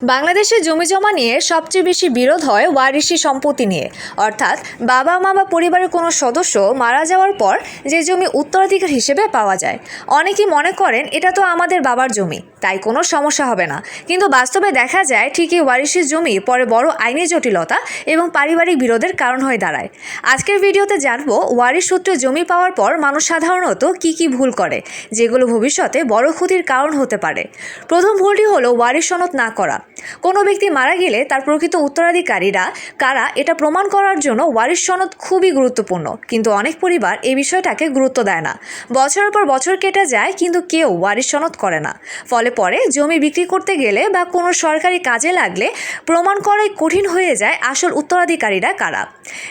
বাংলাদেশে জমিজমা নিয়ে সবচেয়ে বেশি বিরোধ হয় ওয়ারিশি সম্পত্তি নিয়ে, অর্থাৎ বাবা মা বা পরিবারের কোনো সদস্য মারা যাওয়ার পর যে জমি উত্তরাধিকার হিসেবে পাওয়া যায়। অনেকেই মনে করেন এটা তো আমাদের বাবার জমি, তাই কোনো সমস্যা হবে না, কিন্তু বাস্তবে দেখা যায় ঠিকই ওয়ারিশি জমি পরে বড় আইনি জটিলতা এবং পারিবারিক বিরোধের কারণ হয়ে দাঁড়ায়। আজকের ভিডিওতে জানবো ওয়ারিশ সূত্রে জমি পাওয়ার পর মানুষ সাধারণত কি ভুল করে, যেগুলো ভবিষ্যতে বড় ক্ষতির কারণ হতে পারে। প্রথম ভুলটি হলো ওয়ারিশ সনদ না করা। কোনো ব্যক্তি মারা গেলে তার প্রকৃত উত্তরাধিকারীরা কারা এটা প্রমাণ করার জন্য ওয়ারিশ সনদ খুবই গুরুত্বপূর্ণ, কিন্তু অনেক পরিবার এই বিষয়টাকে গুরুত্ব দেয় না। বছরের পর বছর কেটে যায় কিন্তু কেউ ওয়ারিশ সনদ করে না। ফলে পরে জমি বিক্রি করতে গেলে বা কোনো সরকারি কাজে লাগলে প্রমাণ করাই কঠিন হয়ে যায় আসল উত্তরাধিকারীরা কারা।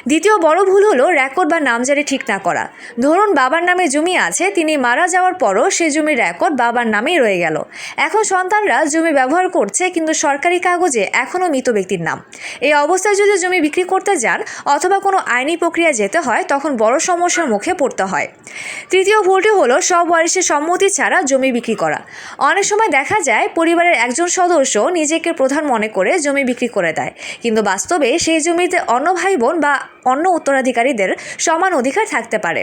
দ্বিতীয় বড় ভুল হলো রেকর্ড বা নামজারি ঠিক না করা। ধরুন বাবার নামে জমি আছে, তিনি মারা যাওয়ার পরও সে জমির রেকর্ড বাবার নামেই রয়ে গেল। এখন সন্তানরা জমি ব্যবহার করছে কিন্তু সরকারি কাগজে এখনও মৃত ব্যক্তির নাম। এই অবস্থায় যদি জমি বিক্রি করতে যান অথবা কোনো আইনি প্রক্রিয়া যেতে হয় তখন বড় সমস্যার মুখে পড়তে হয়। তৃতীয় ভুলটি হলো সব ওয়ারিশের সম্মতি ছাড়া জমি বিক্রি করা। অনেক সময় দেখা যায় পরিবারের একজন সদস্য নিজেকে প্রধান মনে করে জমি বিক্রি করে দেয়, কিন্তু বাস্তবে সেই জমিতে অন্য ভাই বোন বা অন্য উত্তরাধিকারীদের সমান অধিকার থাকতে পারে।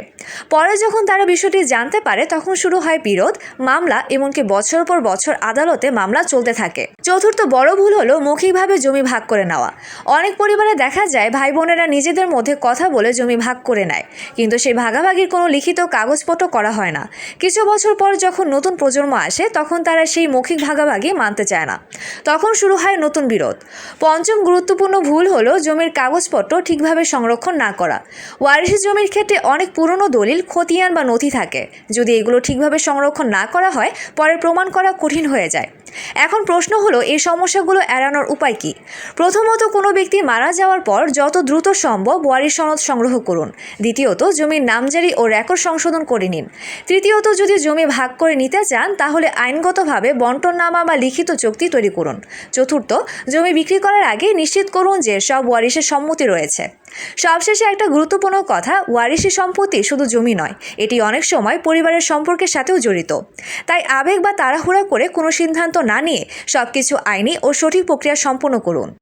পরে যখন তারা বিষয়টি জানতে পারে তখন শুরু হয় বিরোধ, মামলা, এমনকি বছর পর বছর আদালতে মামলা চলতে থাকে। চতুর্থ বড় ভুল হলো মৌখিকভাবে জমি ভাগ করে নেওয়া। অনেক পরিবারে দেখা যায় ভাই বোনেরা নিজেদের মধ্যে কথা বলে জমি ভাগ করে নেয়, কিন্তু সেই ভাগাভাগির কোনো লিখিত কাগজপত্র করা হয় না। কিছু বছর পর যখন নতুন প্রজন্ম আসে তখন তারা সেই মৌখিক ভাগাভাগি মানতে চায় না, তখন শুরু হয় নতুন বিরোধ। পঞ্চম গুরুত্বপূর্ণ ভুল হলো জমির কাগজপত্র ঠিকভাবে সংরক্ষণ না করা। ওয়ারিশি জমির ক্ষেত্রে অনেক পুরনো দলিল, খতিয়ান বা নথি থাকে। যদি এগুলো ঠিকভাবে সংরক্ষণ না করা হয় পরে প্রমাণ করা কঠিন হয়ে যায়। এখন প্রশ্ন হলো এই সমস্যাগুলো এড়ানোর উপায় কি? প্রথমত, কোনো ব্যক্তি মারা যাওয়ার পর যত দ্রুত সম্ভব ওয়ারিশ সনদ সংগ্রহ করুন। দ্বিতীয়ত, জমির নামজারি ও রেকর্ড সংশোধন করে নিন। তৃতীয়ত, যদি জমি ভাগ করে নিতে চান তাহলে আইনগতভাবে বন্টননামা বা লিখিত চুক্তি তৈরি করুন। চতুর্থ, জমি বিক্রি করার আগে নিশ্চিত করুন যে সব ওয়ারিশের সম্মতি রয়েছে। সবশেষে একটা গুরুত্বপূর্ণ কথা, ওয়ারিশি সম্পত্তি শুধু জমি নয়, এটি অনেক সময় পরিবারের সম্পর্কের সাথেও জড়িত। তাই আবেগ বা তাড়াহুড়া করে কোনো সিদ্ধান্ত না নিয়ে সবকিছু আইনি ও সঠিক প্রক্রিয়া সম্পন্ন করুন।